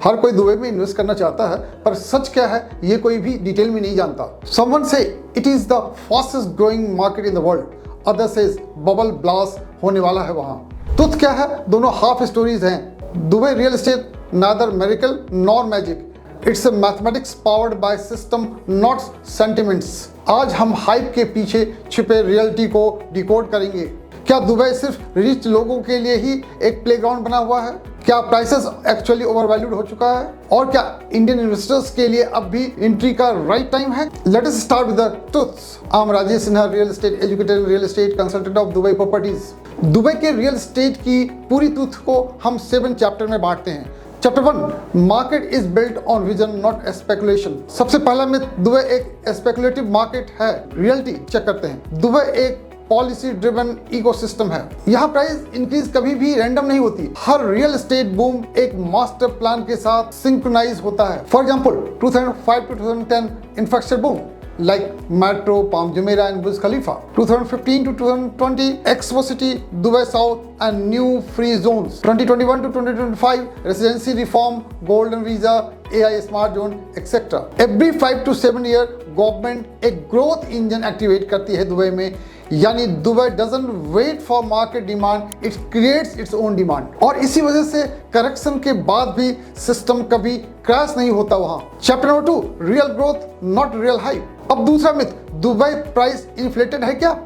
हर कोई दुबई में इन्वेस्ट करना चाहता है, पर सच क्या है ये कोई भी डिटेल में नहीं जानता। Someone says it is the fastest growing market in the world, other says bubble blast होने वाला है वहां। ट्रुथ क्या है, दोनों हाफ स्टोरीज हैं। Dubai real estate neither miracle nor magic, it's a mathematics powered by system not sentiments. आज हम हाइप के पीछे छिपे रियलिटी को डिकोड करेंगे। क्या दुबई सिर्फ रिच लोगों के लिए ही एक प्लेग्राउंड बना हुआ है? क्या प्राइसेस एक्चुअली ओवरवैल्यूड हो चुका है? और क्या इंडियन इन्वेस्टर्स के लिए अब भी एंट्री का राइट टाइम है? Let us start with the truths. I am Rajesh Sinha, real estate educator, real estate consultant of Dubai properties. Dubai के रियल एस्टेट की पूरी ट्रुथ को हम 7 चैप्टर में बांटते हैं। Chapter 1, market is built on vision not speculation. सबसे पहला मिथ, दुबई एक स्पेकुलेटिव मार्केट है। रियलिटी चेक करते हैं। दुबई एक पॉलिसी ड्रिवन इकोसिस्टम है। यहाँ प्राइस इंक्रीज कभी भी रैंडम नहीं होती। हर रियल एस्टेट बूम एक मास्टर प्लान के साथ सिंक्रोनाइज होता है। For example 2005 to 2010 infrastructure boom like Metro, Palm Jumeirah and Burj Khalifa. 2015 to 2020 Expo City, Dubai South and new free zones. 2021 to 2025 residency reform, golden visa, AI smart zone, etc. Every 5 to 7 year government एक growth engine activate करती है Dubai में, यानी Dubai doesn't wait for market demand, it creates its own demand. और इसी वजह से correction के बाद भी सिस्टम कभी क्रैश नहीं होता वहां। Chapter number 2, real growth not real hype. अब दूसरा मिथ, दुबई प्राइस इन्फ्लेटेड है क्या?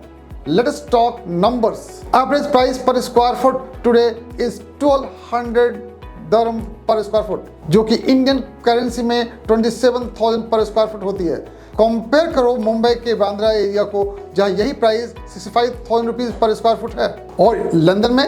Let us talk numbers. Average price पर स्क्वायर फुट टुडे इज 1200 दरम पर स्क्वायर फुट, जो कि इंडियन करेंसी में 27,000 पर स्क्वायर फुट होती है। कंपेयर करो मुंबई के बांद्रा एरिया को, जहां यही price 65,000 rupees per square foot है, और लंदन में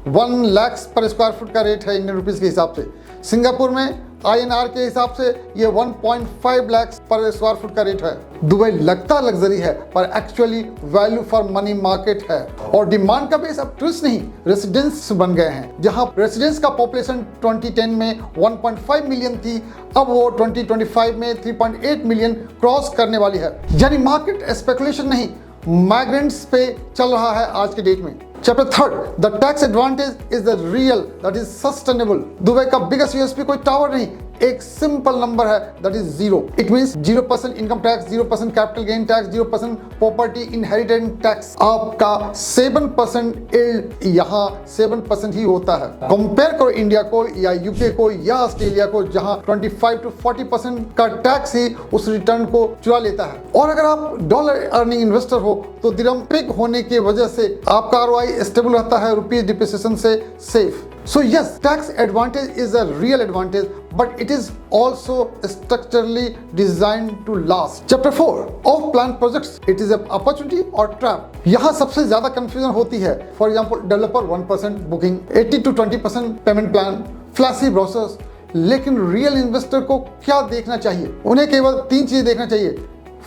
1 लाख पर स्क्वायर फुट का रेट है इंडियन रुपीज के हिसाब से। सिंगापुर में INR के हिसाब से ये 1.5 लाख पर स्क्वायर फुट का रेट है। दुबई लगता लग्जरी है, पर actually value for money market है। और डिमांड का बेस अब टूरिस्ट नहीं, रेसिडेंस बन गए हैं। जहां रेसिडेंस का पॉपुलेशन 2010 में 1.5 मिलियन थी, अब वो 2025 में 3.8 मिलियन क्रॉस करने वाली है। यानी मार्केट स्पेकुलेशन नहीं, माइग्रेंट्स पे चल रहा है आज के डेट में। Chapter 3, the tax advantage is the real that is sustainable. Dubai का बिगेस्ट यूएसपी कोई टावर नहीं, एक सिंपल नंबर है that is 0। It means 0% income tax, 0% capital gain tax, 0% property inheritance tax. आपका 7% यील्ड यहाँ 7% ही होता है। कंपेयर करो इंडिया को या यूके को या ऑस्ट्रेलिया को, जहां 25 to 40% का टैक्स ही उस रिटर्न को चुरा लेता है। और अगर आप डॉलर अर्निंग इन्वेस्टर हो तो दिरहम पिग होने की वजह से आपका ROI स्टेबल रहता है, रुपीज डिप्रिसिएशन से safe. So yes, tax advantage is a real advantage, but it is also structurally designed to last. Chapter 4, off-plan projects, it is an opportunity or trap. यहाँ सबसे ज्यादा confusion होती है। For example, developer 1% booking, 80 to 20% payment plan, flashy brochures. लेकिन real investor को क्या देखना चाहिए? उन्हें केवल 3 चीजें देखना चाहिए।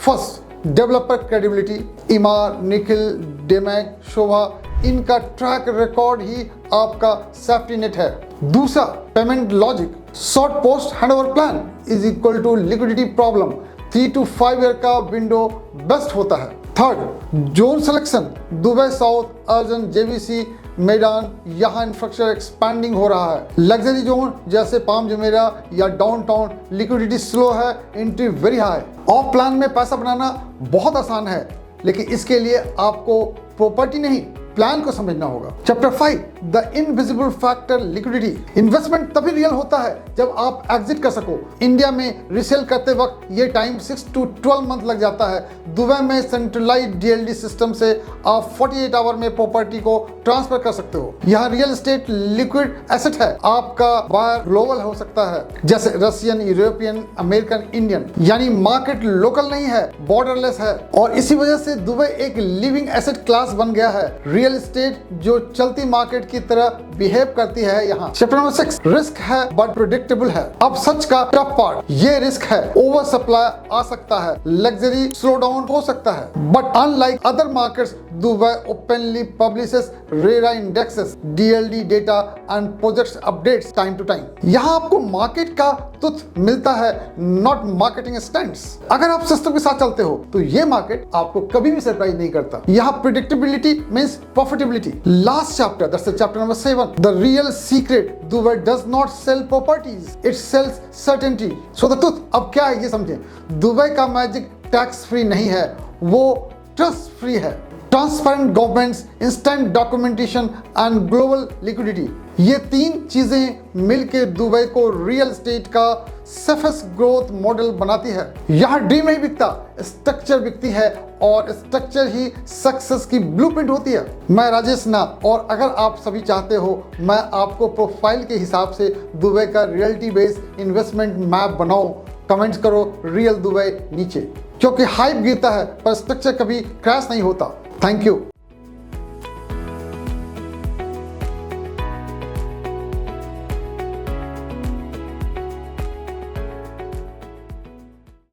First, developer credibility, Emaar, Nakheel, Damac, Sobha, इनका ट्रैक रिकॉर्ड ही आपका सेफ्टी नेट है। दूसरा, payment logic, short post handover plan is equal to liquidity problem, 3 to 5 year का विंडो बेस्ट होता है। Third, zone selection, Dubai south, Arjan, JVC, Meydan, यहाँ infrastructure expanding हो रहा है। लग्जरी जोन जैसे पाम जुमेरा या डाउनटाउन, लिक्विडिटी स्लो है, entry very high. Off plan में पैसा बनाना बहुत आसान है, लेकिन इसके लिए आपको प्रॉपर्टी नहीं, प्लान को समझना होगा। Chapter 5, the invisible factor liquidity. Investment तभी रियल होता है जब आप एग्जिट कर सको। इंडिया में रिसेल करते वक्त ये टाइम 6 to 12 मंथ लग जाता है। दुबई में सेंट्रलाइज्ड DLD सिस्टम से आप 48 आवर में प्रॉपर्टी को ट्रांसफर कर सकते हो। यहाँ रियल एस्टेट लिक्विड एसेट है, आपका बायर ग्लोबल हो सकता है, जैसे रशियन, यूरोपियन, अमेरिकन, इंडियन। यानी मार्केट लोकल नहीं है, बॉर्डरलेस है, और इसी वजह से दुबई एक लिविंग एसेट क्लास बन गया है। रियल एस्टेट जो चलती मार्केट की तरह बिहेव करती है यहाँ। चैप्टर नंबर 6, रिस्क है बट प्रेडिक्टेबल है। अब सच का टफ पार्ट, ये रिस्क है, ओवर सप्लाई आ सकता है, लग्जरी स्लो डाउन हो सकता है, but unlike other markets Dubai openly publishes RERA indexes, DLD data and projects updates time to time. यहाँ आपको मार्केट का तुथ मिलता है, नॉट मार्केटिंग स्टंट्स। अगर आप सिस्टम के साथ चलते हो तो ये मार्केट आपको कभी भी सरप्राइज नहीं करता। यहाँ predictability means profitability. Last chapter, that's the chapter number 7, the real secret, Dubai does not sell properties, it sells certainty. So the truth, अब क्या है ये समझें। दुबई का मैजिक टैक्स फ्री नहीं है, वो ट्रस्ट फ्री है। Transparent governments, instant documentation and global liquidity, ये 3 चीजें मिलकर दुबई को रियल एस्टेट का सेफेस्ट ग्रोथ मॉडल बनाती है। यहाँ ड्रीम नहीं बिकता, स्ट्रक्चर बिकती है और स्ट्रक्चर ही सक्सेस की ब्लूप्रिंट होती है। मैं राजेश ना, और अगर आप सभी चाहते हो मैं आपको प्रोफाइल के हिसाब से दुबई का रियलिटी बेस्ड इन्वेस्टमेंट मैप बनाऊं, कमेंट्स करो रियल दुबई नीचे, क्योंकि हाइप गिरता है पर स्ट्रक्चर कभी क्रैश नहीं होता। Thank you.